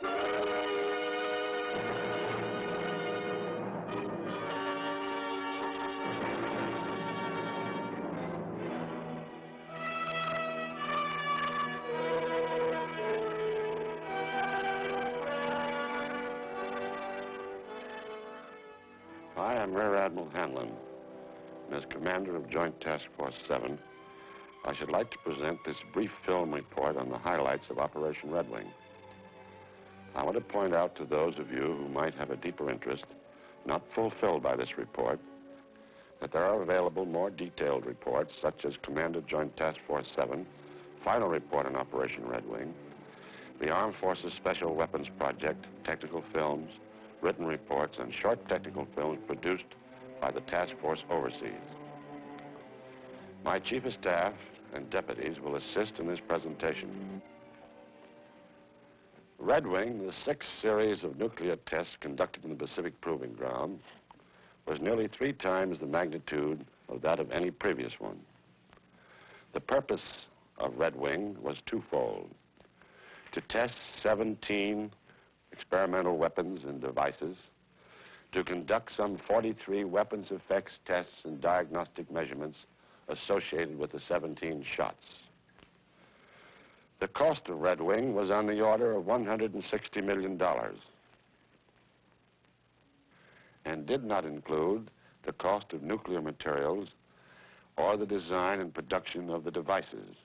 Hi, I'm Rear Admiral Hanlon, and as Commander of Joint Task Force 7, I should like to present this brief film report on the highlights of Operation Redwing. I want to point out to those of you who might have a deeper interest, not fulfilled by this report, that there are available more detailed reports, such as Commander Joint Task Force 7, Final Report on Operation Redwing, the Armed Forces Special Weapons Project, technical films, written reports, and short technical films produced by the task force overseas. My Chief of Staff and deputies will assist in this presentation. Redwing, the sixth series of nuclear tests conducted in the Pacific Proving Ground, was nearly 3 times the magnitude of that of any previous one. The purpose of Redwing was twofold: to test 17 experimental weapons and devices, to conduct some 43 weapons effects tests and diagnostic measurements associated with the 17 shots. The cost of Redwing was on the order of $160 million and did not include the cost of nuclear materials or the design and production of the devices.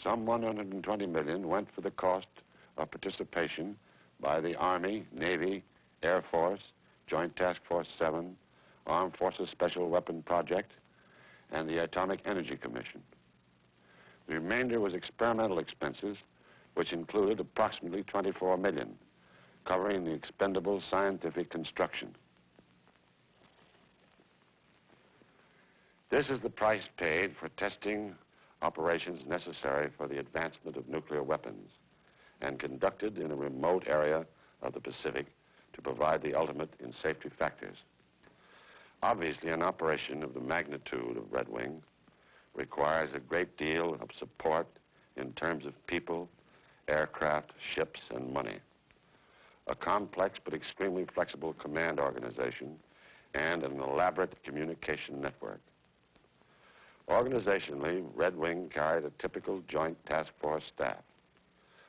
Some $120 million went for the cost of participation by the Army, Navy, Air Force, Joint Task Force 7, Armed Forces Special Weapon Project, and the Atomic Energy Commission. The remainder was experimental expenses, which included approximately $24 million, covering the expendable scientific construction. This is the price paid for testing operations necessary for the advancement of nuclear weapons and conducted in a remote area of the Pacific to provide the ultimate in safety factors. Obviously, an operation of the magnitude of Redwing requires a great deal of support in terms of people, aircraft, ships, and money. A complex but extremely flexible command organization and an elaborate communication network. Organizationally, Redwing carried a typical Joint Task Force staff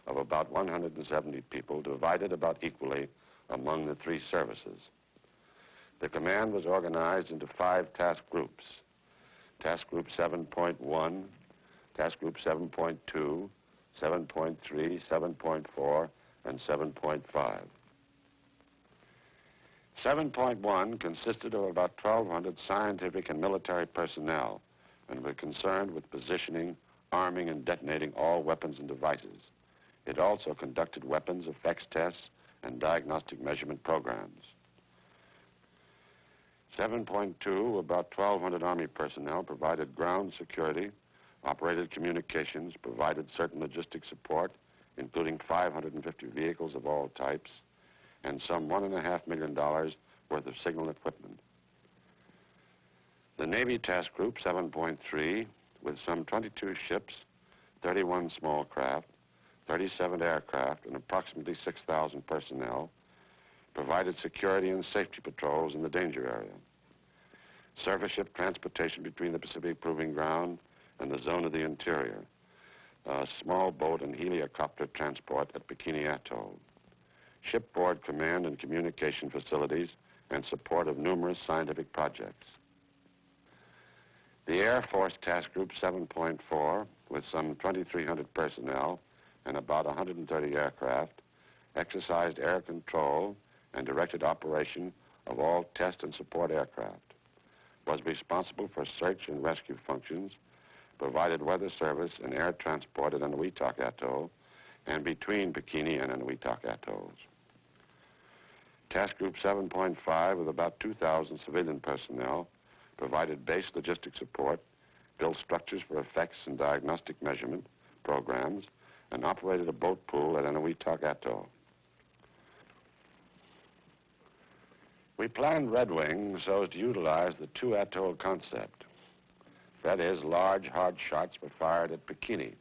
of about 170 people, divided about equally among the 3 services. The command was organized into 5 task groups: Task Group 7.1, Task Group 7.2, 7.3, 7.4, and 7.5. 7.1 consisted of about 1,200 scientific and military personnel and were concerned with positioning, arming, and detonating all weapons and devices. It also conducted weapons effects tests and diagnostic measurement programs. 7.2, about 1,200 Army personnel, provided ground security, operated communications, provided certain logistic support, including 550 vehicles of all types, and some $1.5 million worth of signal equipment. The Navy Task Group 7.3, with some 22 ships, 31 small craft, 37 aircraft, and approximately 6,000 personnel, provided security and safety patrols in the danger area. Surface ship transportation between the Pacific Proving Ground and the zone of the interior. Small boat and helicopter transport at Bikini Atoll. Shipboard command and communication facilities and support of numerous scientific projects. The Air Force Task Group 7.4, with some 2,300 personnel and about 130 aircraft, exercised air control and directed operation of all test and support aircraft, was responsible for search and rescue functions, provided weather service and air transport at Eniwetok Atoll and between Bikini and Eniwetok Atolls. Task Group 7.5, with about 2,000 civilian personnel, provided base logistic support, built structures for effects and diagnostic measurement programs, and operated a boat pool at Eniwetok Atoll. We planned Redwing so as to utilize the 2-atoll concept. That is, large, hard shots were fired at Bikini,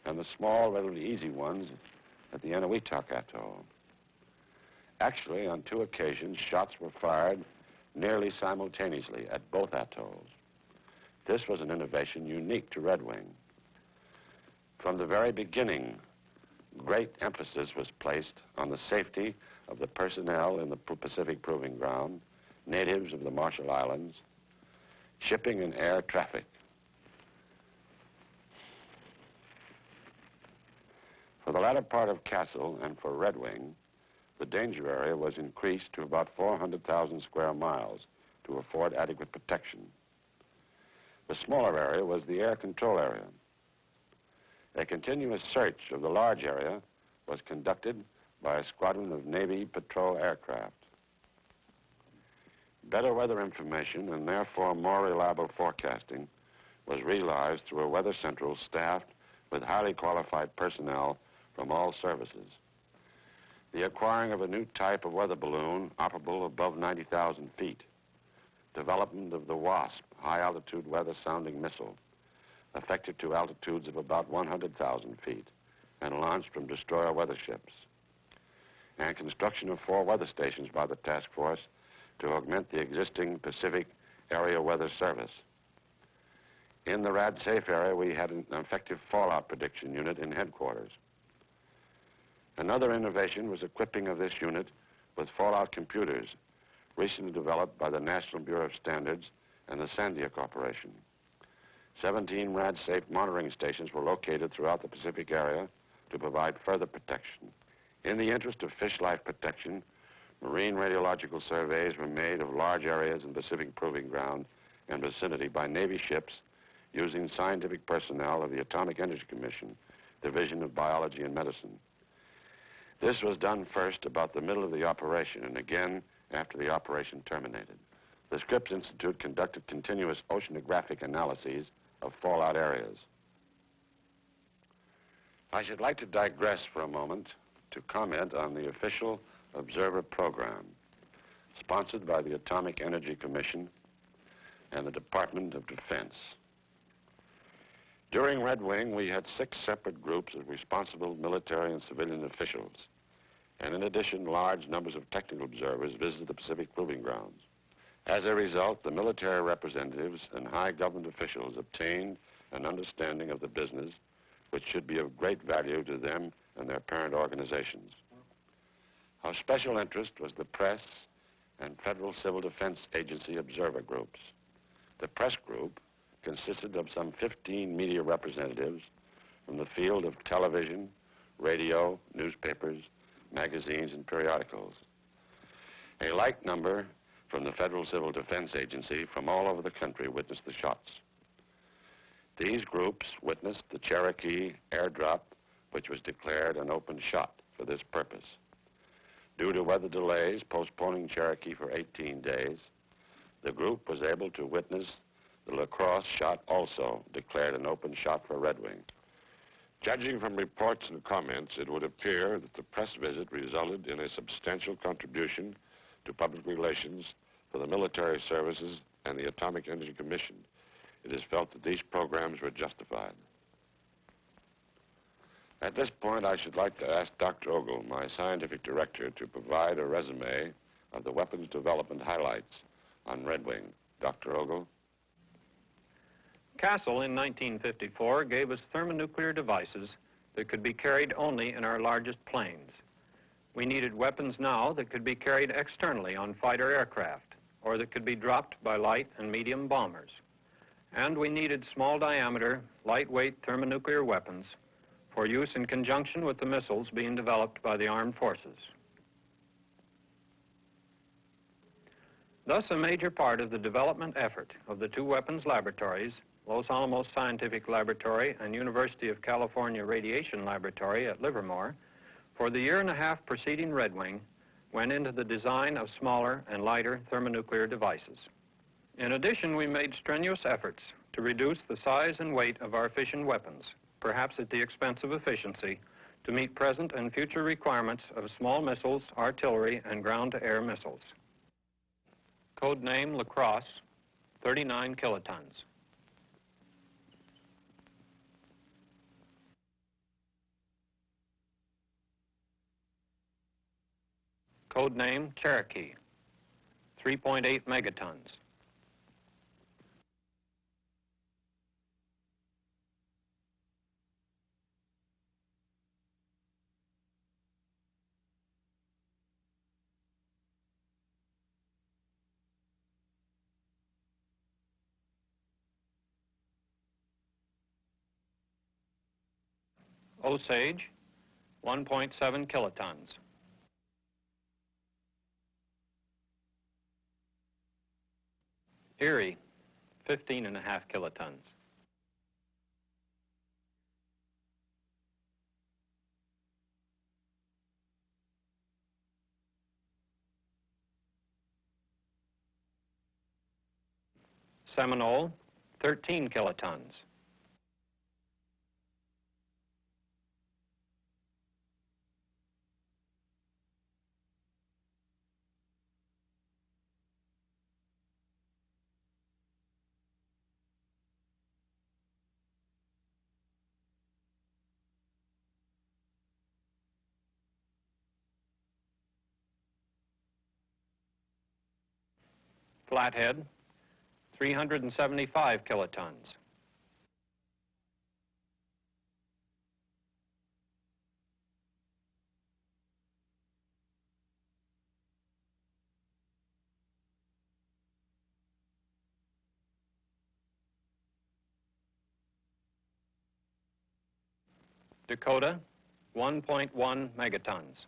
and the small, relatively easy ones at the Eniwetok Atoll. Actually, on 2 occasions, shots were fired nearly simultaneously at both atolls. This was an innovation unique to Redwing. From the very beginning, great emphasis was placed on the safety of the personnel in the Pacific Proving Ground, natives of the Marshall Islands, shipping and air traffic. For the latter part of Castle and for Redwing, the danger area was increased to about 400,000 square miles to afford adequate protection. The smaller area was the air control area. A continuous search of the large area was conducted by a squadron of Navy patrol aircraft. Better weather information and therefore more reliable forecasting was realized through a weather central staffed with highly qualified personnel from all services. The acquiring of a new type of weather balloon operable above 90,000 feet, development of the WASP, high-altitude weather-sounding missile, effective to altitudes of about 100,000 feet and launched from destroyer weather ships, and construction of 4 weather stations by the task force to augment the existing Pacific Area Weather Service. In the RAD-SAFE area, we had an effective fallout prediction unit in headquarters. Another innovation was equipping of this unit with fallout computers, recently developed by the National Bureau of Standards and the Sandia Corporation. 17 RAD-SAFE monitoring stations were located throughout the Pacific area to provide further protection. In the interest of fish life protection, marine radiological surveys were made of large areas in Pacific Proving Ground and vicinity by Navy ships using scientific personnel of the Atomic Energy Commission, Division of Biology and Medicine. This was done first about the middle of the operation and again after the operation terminated. The Scripps Institute conducted continuous oceanographic analyses of fallout areas. I should like to digress for a moment to comment on the official observer program sponsored by the Atomic Energy Commission and the Department of Defense. During Redwing, we had 6 separate groups of responsible military and civilian officials, and in addition, large numbers of technical observers visited the Pacific Proving Grounds. As a result, the military representatives and high government officials obtained an understanding of the business which should be of great value to them and their parent organizations. Of special interest was the press and Federal Civil Defense Agency observer groups. The press group consisted of some 15 media representatives from the field of television, radio, newspapers, magazines, and periodicals. A like number from the Federal Civil Defense Agency from all over the country witnessed the shots. These groups witnessed the Cherokee airdrop, which was declared an open shot for this purpose. Due to weather delays postponing Cherokee for 18 days, the group was able to witness the La Crosse shot, also declared an open shot for Redwing. Judging from reports and comments, it would appear that the press visit resulted in a substantial contribution to public relations for the military services and the Atomic Energy Commission. It is felt that these programs were justified. At this point, I should like to ask Dr. Ogle, my scientific director, to provide a resume of the weapons development highlights on Redwing. Dr. Ogle? Castle in 1954 gave us thermonuclear devices that could be carried only in our largest planes. We needed weapons now that could be carried externally on fighter aircraft or that could be dropped by light and medium bombers. And we needed small diameter, lightweight thermonuclear weapons for use in conjunction with the missiles being developed by the armed forces. Thus, a major part of the development effort of the 2 weapons laboratories, Los Alamos Scientific Laboratory and University of California Radiation Laboratory at Livermore, for the year and a half preceding Redwing, went into the design of smaller and lighter thermonuclear devices. In addition, we made strenuous efforts to reduce the size and weight of our fission weapons, perhaps at the expense of efficiency, to meet present and future requirements of small missiles, artillery, and ground-to-air missiles. Code name La Crosse, 39 kilotons. code name Cherokee, 3.8 megatons. Osage, 1.7 kilotons. Erie, 15.5 kilotons. Seminole, 13 kilotons. Flathead, 375 kilotons. Dakota, 1.1 megatons.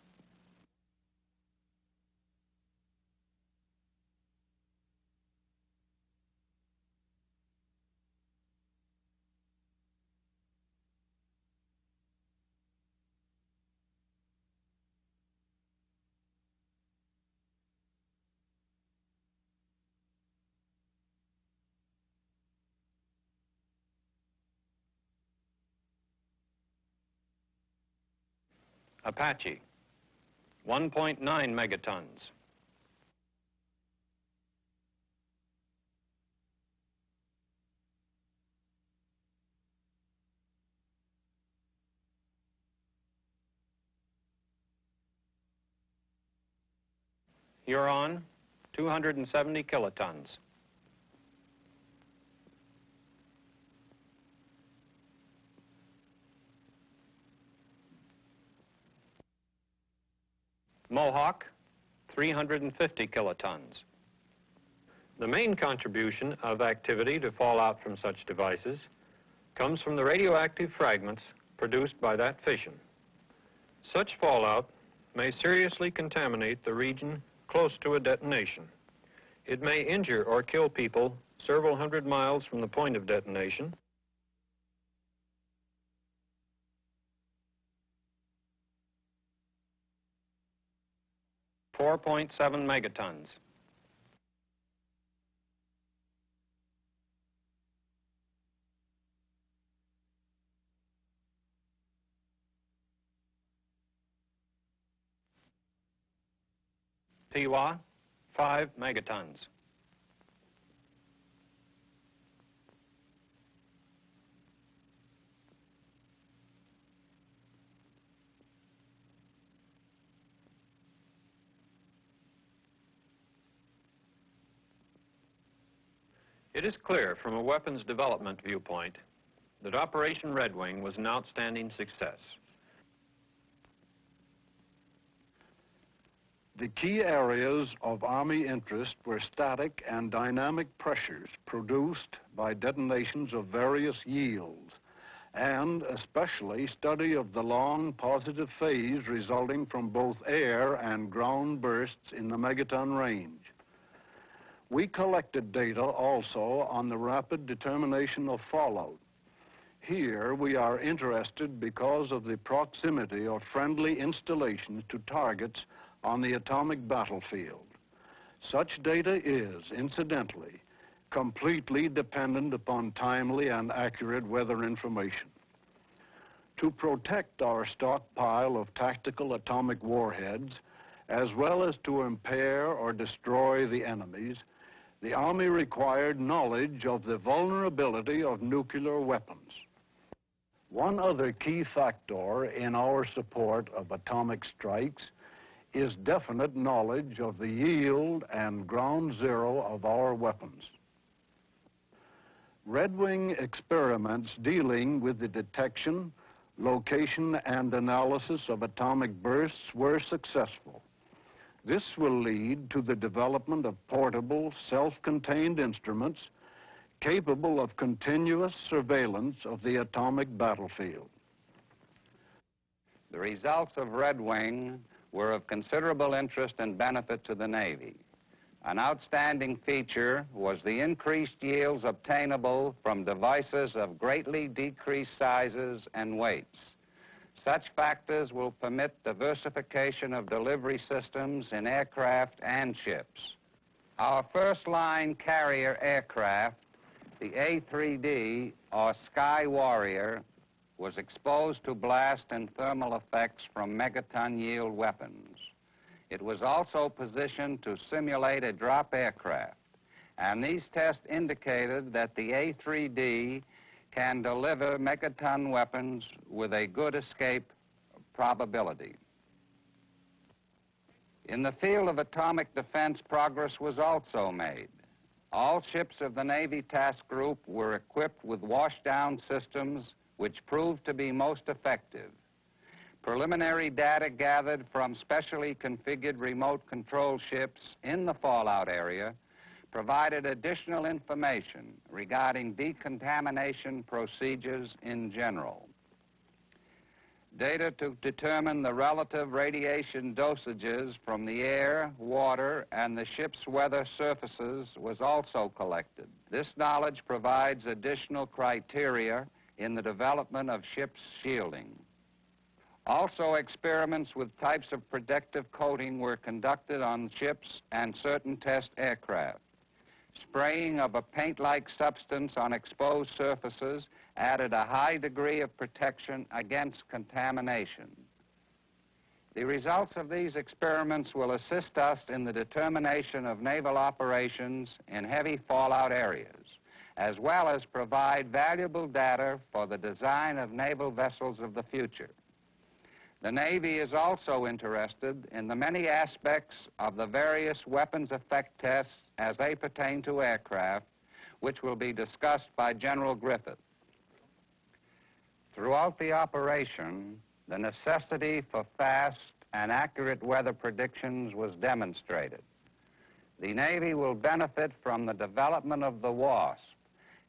Apache, 1.9 megatons. Huron, 270 kilotons. Mohawk, 350 kilotons. The main contribution of activity to fallout from such devices comes from the radioactive fragments produced by that fission. Such fallout may seriously contaminate the region close to a detonation. It may injure or kill people several hundred miles from the point of detonation. .7 megatons. Piwa, 5 megatons. It is clear from a weapons development viewpoint that Operation Redwing was an outstanding success. The key areas of Army interest were static and dynamic pressures produced by detonations of various yields, and especially study of the long positive phase resulting from both air and ground bursts in the megaton range. We collected data also on the rapid determination of fallout. Here we are interested because of the proximity of friendly installations to targets on the atomic battlefield. Such data is, incidentally, completely dependent upon timely and accurate weather information. To protect our stockpile of tactical atomic warheads, as well as to impair or destroy the enemies, the Army required knowledge of the vulnerability of nuclear weapons. One other key factor in our support of atomic strikes is definite knowledge of the yield and ground zero of our weapons. Redwing experiments dealing with the detection, location, and analysis of atomic bursts were successful. This will lead to the development of portable, self-contained instruments capable of continuous surveillance of the atomic battlefield. The results of Redwing were of considerable interest and benefit to the Navy. An outstanding feature was the increased yields obtainable from devices of greatly decreased sizes and weights. Such factors will permit diversification of delivery systems in aircraft and ships. Our first-line carrier aircraft, the A3D, or Sky Warrior, was exposed to blast and thermal effects from megaton yield weapons. It was also positioned to simulate a drop aircraft, and these tests indicated that the A3D can deliver megaton weapons with a good escape probability. In the field of atomic defense, progress was also made. All ships of the Navy Task Group were equipped with washdown systems which proved to be most effective. Preliminary data gathered from specially configured remote control ships in the fallout area provided additional information regarding decontamination procedures in general. Data to determine the relative radiation dosages from the air, water, and the ship's weather surfaces was also collected. This knowledge provides additional criteria in the development of ship's shielding. Also, experiments with types of protective coating were conducted on ships and certain test aircraft. Spraying of a paint-like substance on exposed surfaces added a high degree of protection against contamination. The results of these experiments will assist us in the determination of naval operations in heavy fallout areas, as well as provide valuable data for the design of naval vessels of the future. The Navy is also interested in the many aspects of the various weapons effect tests as they pertain to aircraft, which will be discussed by General Griffith. Throughout the operation, the necessity for fast and accurate weather predictions was demonstrated. The Navy will benefit from the development of the WASP,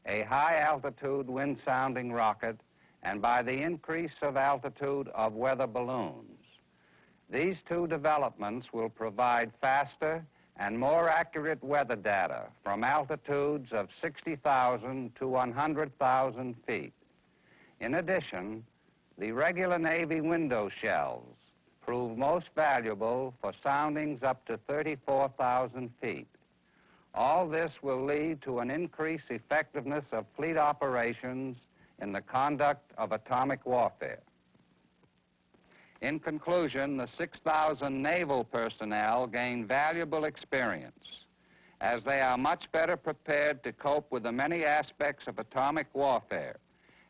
a high-altitude wind-sounding rocket, and by the increase of altitude of weather balloons. These two developments will provide faster and more accurate weather data from altitudes of 60,000 to 100,000 feet. In addition, the regular Navy window shells prove most valuable for soundings up to 34,000 feet. All this will lead to an increased effectiveness of fleet operations in the conduct of atomic warfare. In conclusion, the 6,000 naval personnel gain valuable experience, as they are much better prepared to cope with the many aspects of atomic warfare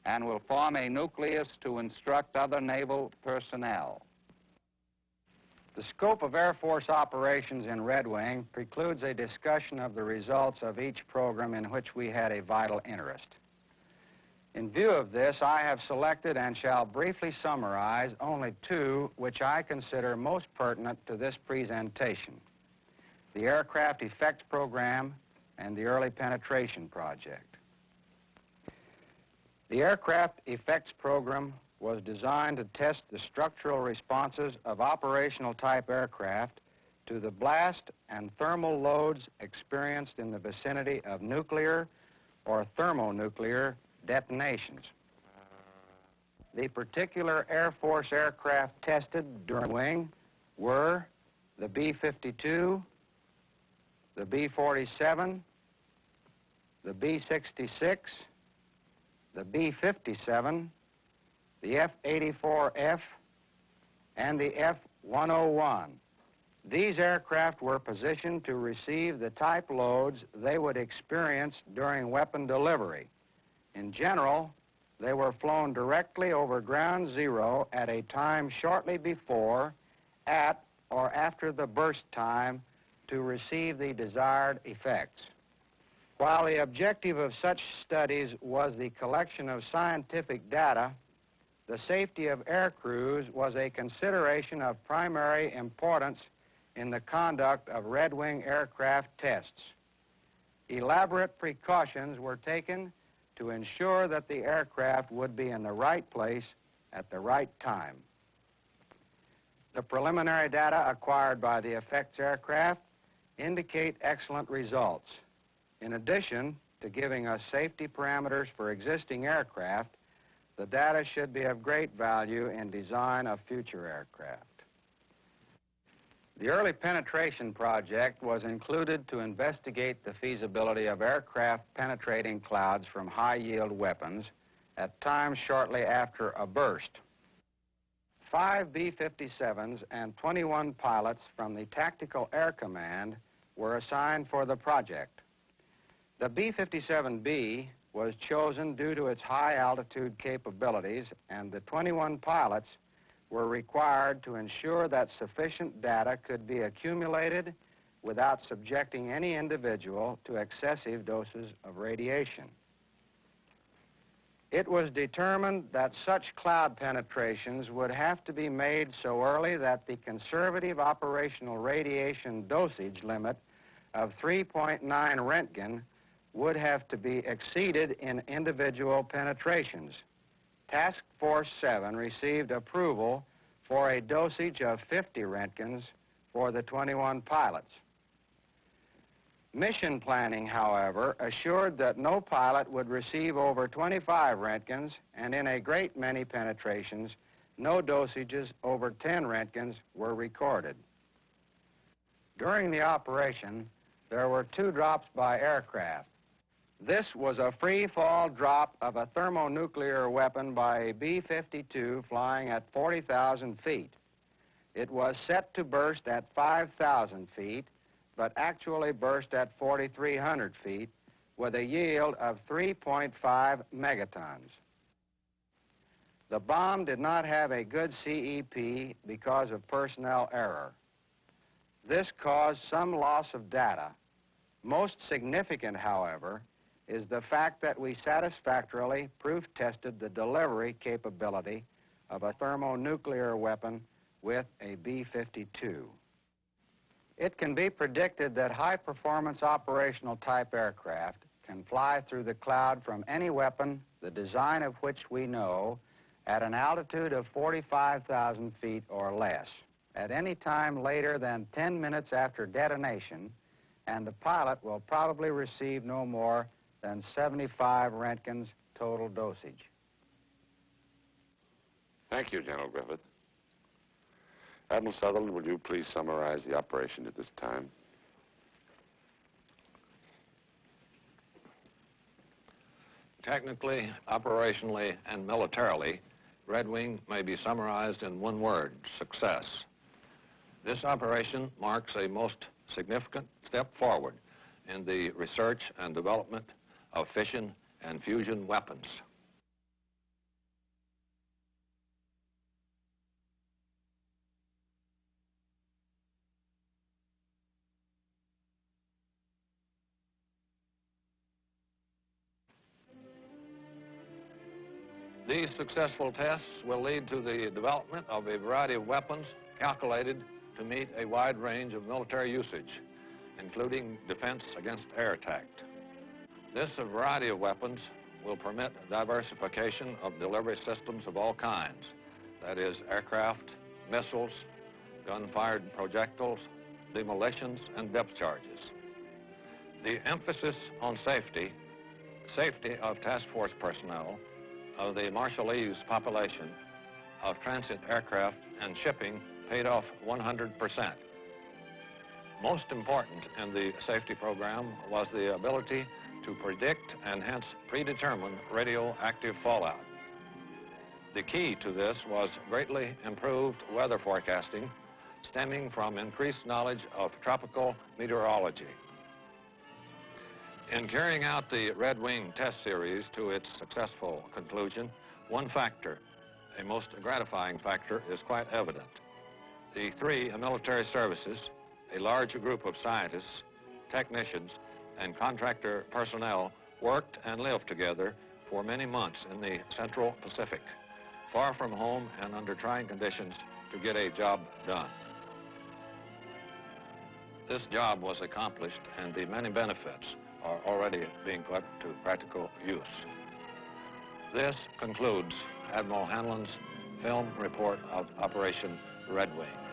and will form a nucleus to instruct other naval personnel. The scope of Air Force operations in Redwing precludes a discussion of the results of each program in which we had a vital interest. In view of this, I have selected and shall briefly summarize only two which I consider most pertinent to this presentation: the Aircraft Effects Program and the Early Penetration Project. The Aircraft Effects Program was designed to test the structural responses of operational type aircraft to the blast and thermal loads experienced in the vicinity of nuclear or thermonuclear detonations. The particular Air Force aircraft tested during Redwing were the B-52, the B-47, the B-66, the B-57, the F-84F, and the F-101. These aircraft were positioned to receive the type loads they would experience during weapon delivery. In general, they were flown directly over ground zero at a time shortly before, at, or after the burst time to receive the desired effects. While the objective of such studies was the collection of scientific data, the safety of air crews was a consideration of primary importance in the conduct of Redwing aircraft tests. Elaborate precautions were taken to ensure that the aircraft would be in the right place at the right time. The preliminary data acquired by the effects aircraft indicate excellent results. In addition to giving us safety parameters for existing aircraft, the data should be of great value in design of future aircraft. The early penetration project was included to investigate the feasibility of aircraft penetrating clouds from high-yield weapons at times shortly after a burst. 5 B-57s and 21 pilots from the Tactical Air Command were assigned for the project. The B-57B was chosen due to its high-altitude capabilities, and the 21 pilots were required to ensure that sufficient data could be accumulated without subjecting any individual to excessive doses of radiation. It was determined that such cloud penetrations would have to be made so early that the conservative operational radiation dosage limit of 3.9 Roentgen would have to be exceeded in individual penetrations. Task Force 7 received approval for a dosage of 50 Roentgens for the 21 pilots. Mission planning, however, assured that no pilot would receive over 25 Roentgens, and in a great many penetrations, no dosages over 10 Roentgens were recorded. During the operation, there were 2 drops by aircraft. This was a free-fall drop of a thermonuclear weapon by a B-52 flying at 40,000 feet. It was set to burst at 5,000 feet, but actually burst at 4,300 feet with a yield of 3.5 megatons. The bomb did not have a good CEP because of personnel error. This caused some loss of data. Most significant, however, is the fact that we satisfactorily proof-tested the delivery capability of a thermonuclear weapon with a B-52. It can be predicted that high-performance operational type aircraft can fly through the cloud from any weapon, the design of which we know, at an altitude of 45,000 feet or less, at any time later than 10 minutes after detonation, and the pilot will probably receive no more than 75 Roentgens total dosage. Thank you, General Griffith. Admiral Sutherland, will you please summarize the operation at this time? Technically, operationally, and militarily, Redwing may be summarized in one word: success. This operation marks a most significant step forward in the research and development of fission and fusion weapons. These successful tests will lead to the development of a variety of weapons calculated to meet a wide range of military usage, including defense against air attack. This variety of weapons will permit diversification of delivery systems of all kinds, that is, aircraft, missiles, gun-fired projectiles, demolitions, and depth charges. The emphasis on safety of task force personnel, of the Marshallese population, of transit aircraft and shipping paid off 100%. Most important in the safety program was the ability to predict and hence predetermine radioactive fallout. The key to this was greatly improved weather forecasting stemming from increased knowledge of tropical meteorology. In carrying out the Redwing test series to its successful conclusion, one factor, a most gratifying factor, is quite evident. The three military services, a large group of scientists, technicians, and contractor personnel worked and lived together for many months in the Central Pacific, far from home and under trying conditions to get a job done. This job was accomplished, and the many benefits are already being put to practical use. This concludes Admiral Hanlon's film report of Operation Redwing.